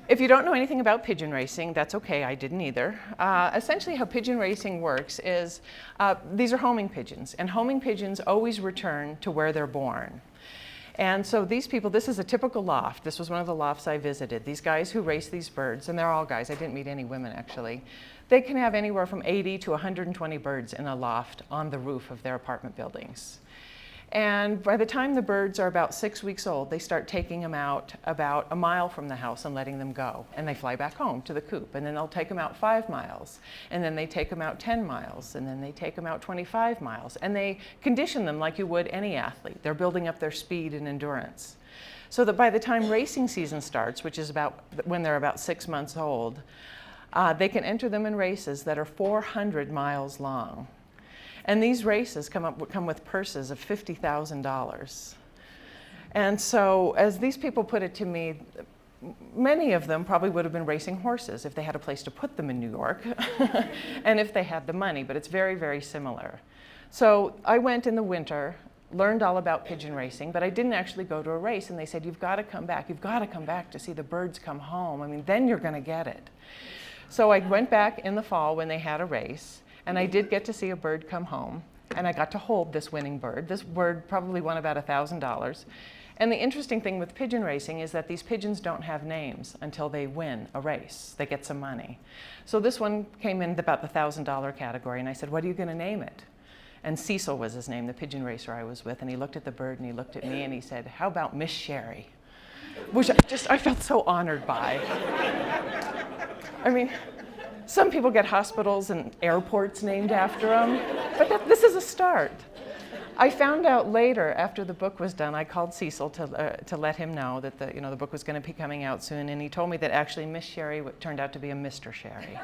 If you don't know anything about pigeon racing, that's okay, I didn't either. Essentially how pigeon racing works is, these are homing pigeons, and homing pigeons always return to where they're born. And so these people, this is a typical loft. This was one of the lofts I visited. These guys who race these birds, and they're all guys, I didn't meet any women actually, they can have anywhere from 80 to 120 birds in a loft on the roof of their apartment buildings. And by the time the birds are about 6 weeks old, they start taking them out about a mile from the house and letting them go. And they fly back home to the coop. And then they'll take them out 5 miles. And then they take them out 10 miles. And then they take them out 25 miles. And they condition them like you would any athlete. They're building up their speed and endurance. So that by the time racing season starts, which is about when they're about 6 months old, they can enter them in races that are 400 miles long. And these races come with purses of $50,000. And so, as these people put it to me, many of them probably would have been racing horses if they had a place to put them in New York, and if they had the money, but it's very, very similar. So I went in the winter, learned all about pigeon racing, but I didn't actually go to a race, and they said, you've got to come back to see the birds come home. I mean, then you're going to get it. So I went back in the fall when they had a race, and I did get to see a bird come home, and I got to hold this winning bird. This bird probably won about $1,000. And the interesting thing with pigeon racing is that these pigeons don't have names until they win a race. They get some money. So this one came in about the $1,000 category, and I said, what are you going to name it? And Cecil was his name, the pigeon racer I was with, and he looked at the bird and he looked at me and he said, how about Miss Shari? Which I felt so honored by. I mean, some people get hospitals and airports named after them, but this is a start. I found out later, after the book was done, I called Cecil to let him know that the book was going to be coming out soon, and he told me that actually Miss Shari turned out to be a Mr. Shari.